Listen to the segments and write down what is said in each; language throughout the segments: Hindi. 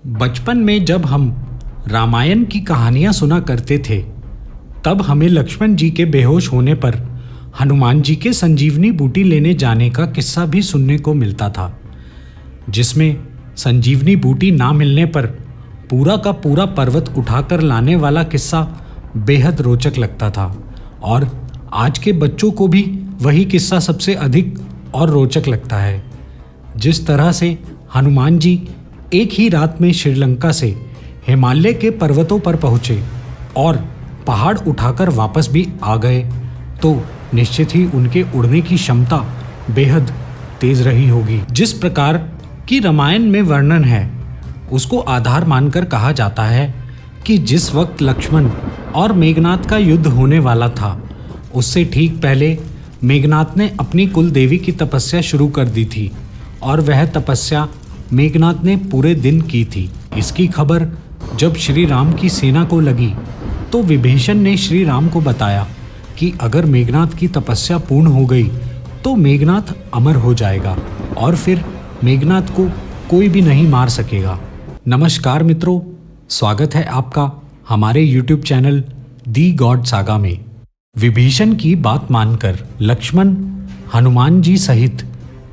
बचपन में जब हम रामायण की कहानियाँ सुना करते थे, तब हमें लक्ष्मण जी के बेहोश होने पर हनुमान जी के संजीवनी बूटी लेने जाने का किस्सा भी सुनने को मिलता था, जिसमें संजीवनी बूटी ना मिलने पर पूरा का पूरा पर्वत उठाकर लाने वाला किस्सा बेहद रोचक लगता था। और आज के बच्चों को भी वही किस्सा सबसे अधिक और रोचक लगता है। जिस तरह से हनुमान जी एक ही रात में श्रीलंका से हिमालय के पर्वतों पर पहुँचे और पहाड़ उठाकर वापस भी आ गए, तो निश्चित ही उनके उड़ने की क्षमता बेहद तेज रही होगी। जिस प्रकार की रामायण में वर्णन है, उसको आधार मानकर कहा जाता है कि जिस वक्त लक्ष्मण और मेघनाथ का युद्ध होने वाला था, उससे ठीक पहले मेघनाथ ने अपनी कुल देवी की तपस्या शुरू कर दी थी और वह तपस्या मेघनाथ ने पूरे दिन की थी। इसकी खबर जब श्री राम की सेना को लगी तो विभीषण ने श्री राम को बताया कि अगर मेघनाथ की तपस्या पूर्ण हो गई तो मेघनाथ अमर हो जाएगा और फिर मेघनाथ को कोई भी नहीं मार सकेगा। नमस्कार मित्रों, स्वागत है आपका हमारे YouTube चैनल दी गॉड सागा में। विभीषण की बात मानकर लक्ष्मण, हनुमान जी सहित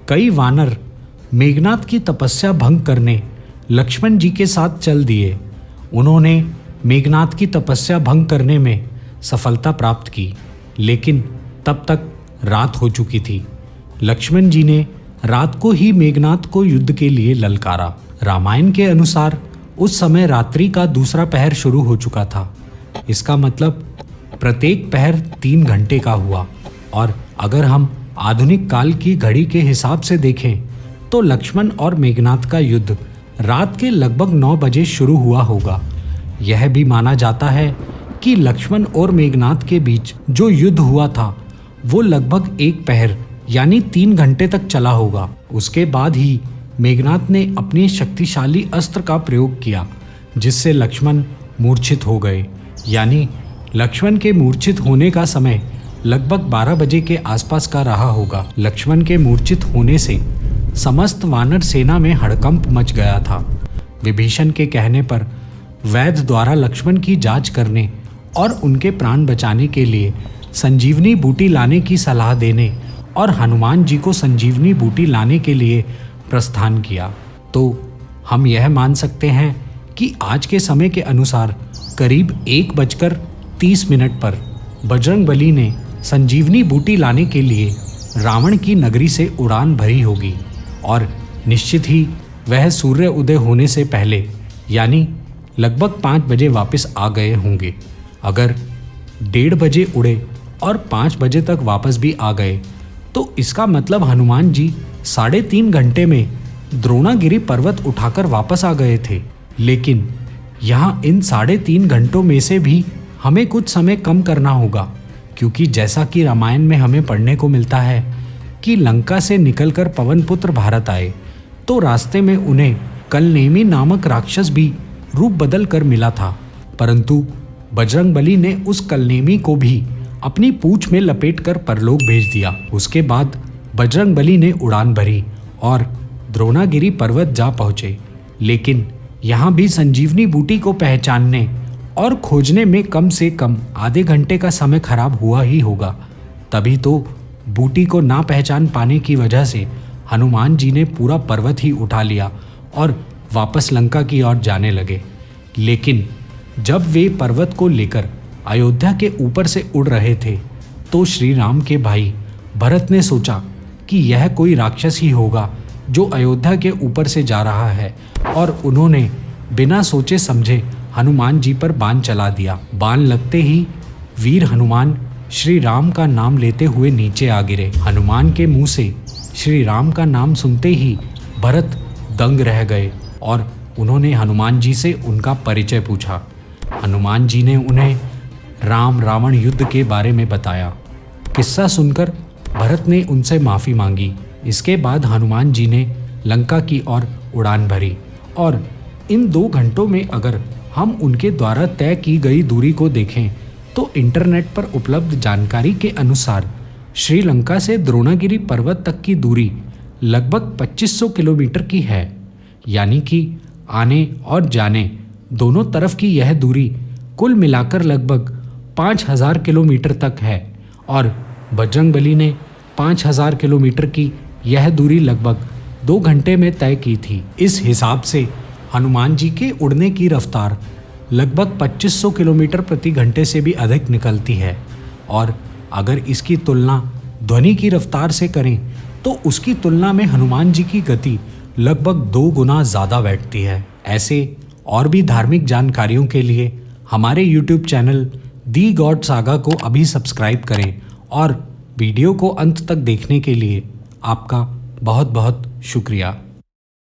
कई वानर मेघनाथ की तपस्या भंग करने लक्ष्मण जी के साथ चल दिए। उन्होंने मेघनाथ की तपस्या भंग करने में सफलता प्राप्त की, लेकिन तब तक रात हो चुकी थी। लक्ष्मण जी ने रात को ही मेघनाथ को युद्ध के लिए ललकारा। रामायण के अनुसार उस समय रात्रि का दूसरा पहर शुरू हो चुका था। इसका मतलब प्रत्येक पहर 3 घंटे का हुआ। और अगर हम आधुनिक काल की घड़ी के हिसाब से देखें तो लक्ष्मण और मेघनाथ का युद्ध रात के लगभग 9 बजे शुरू हुआ होगा। यह भी माना जाता है कि लक्ष्मण और मेघनाथ के बीच जो युद्ध हुआ था वो लगभग 1 पहर यानी 3 घंटे तक चला होगा। उसके बाद ही मेघनाथ ने अपनी शक्तिशाली अस्त्र का प्रयोग किया, जिससे लक्ष्मण मूर्छित हो गए। यानी लक्ष्मण के मूर्छित होने का समय लगभग 12 बजे के आसपास का रहा होगा। लक्ष्मण के मूर्छित होने से समस्त वानर सेना में हड़कंप मच गया था। विभीषण के कहने पर वैद्य द्वारा लक्ष्मण की जांच करने और उनके प्राण बचाने के लिए संजीवनी बूटी लाने की सलाह देने और हनुमान जी को संजीवनी बूटी लाने के लिए प्रस्थान किया। तो हम यह मान सकते हैं कि आज के समय के अनुसार करीब 1:30 पर बजरंगबली ने संजीवनी बूटी लाने के लिए रावण की नगरी से उड़ान भरी होगी और निश्चित ही वह सूर्य उदय होने से पहले यानी लगभग 5 बजे वापस आ गए होंगे। अगर 1:30 बजे उड़े और 5 बजे तक वापस भी आ गए तो इसका मतलब हनुमान जी 3.5 घंटे में द्रोणागिरी पर्वत उठाकर वापस आ गए थे। लेकिन यहाँ इन 3.5 घंटों में से भी हमें कुछ समय कम करना होगा, क्योंकि जैसा कि रामायण में हमें पढ़ने को मिलता है कि लंका से निकलकर पवनपुत्र भारत आए तो रास्ते में उन्हें कलनेमी नामक राक्षस भी रूप बदल कर मिला था, परंतु बजरंगबली ने उस कलनेमी को भी अपनी पूंछ में लपेटकर परलोक भेज दिया। उसके बाद बजरंगबली ने उड़ान भरी और द्रोणागिरी पर्वत जा पहुँचे। लेकिन यहाँ भी संजीवनी बूटी को पहचानने और खोजने में कम से कम आधे घंटे का समय खराब हुआ ही होगा। तभी तो बूटी को ना पहचान पाने की वजह से हनुमान जी ने पूरा पर्वत ही उठा लिया और वापस लंका की ओर जाने लगे। लेकिन जब वे पर्वत को लेकर अयोध्या के ऊपर से उड़ रहे थे तो श्री राम के भाई भरत ने सोचा कि यह कोई राक्षस ही होगा जो अयोध्या के ऊपर से जा रहा है, और उन्होंने बिना सोचे समझे हनुमान जी पर बाण चला दिया। बाण लगते ही वीर हनुमान श्री राम का नाम लेते हुए नीचे आ गिरे। हनुमान के मुंह से श्री राम का नाम सुनते ही भरत दंग रह गए और उन्होंने हनुमान जी से उनका परिचय पूछा। हनुमान जी ने उन्हें राम रावण युद्ध के बारे में बताया। किस्सा सुनकर भरत ने उनसे माफ़ी मांगी। इसके बाद हनुमान जी ने लंका की ओर उड़ान भरी और इन 2 घंटों में अगर हम उनके द्वारा तय की गई दूरी को देखें तो इंटरनेट पर उपलब्ध जानकारी के अनुसार श्रीलंका से द्रोणागिरी पर्वत तक की दूरी लगभग 2500 किलोमीटर की है। यानी कि आने और जाने दोनों तरफ की यह दूरी कुल मिलाकर लगभग 5000 किलोमीटर तक है और बजरंगबली ने 5000 किलोमीटर की यह दूरी लगभग 2 घंटे में तय की थी। इस हिसाब से हनुमान जी के उड़ने की रफ्तार लगभग 2500 किलोमीटर प्रति घंटे से भी अधिक निकलती है और अगर इसकी तुलना ध्वनि की रफ्तार से करें तो उसकी तुलना में हनुमान जी की गति लगभग 2 गुना ज़्यादा बैठती है। ऐसे और भी धार्मिक जानकारियों के लिए हमारे YouTube चैनल दी गॉड सागा को अभी सब्सक्राइब करें और वीडियो को अंत तक देखने के लिए आपका बहुत बहुत शुक्रिया।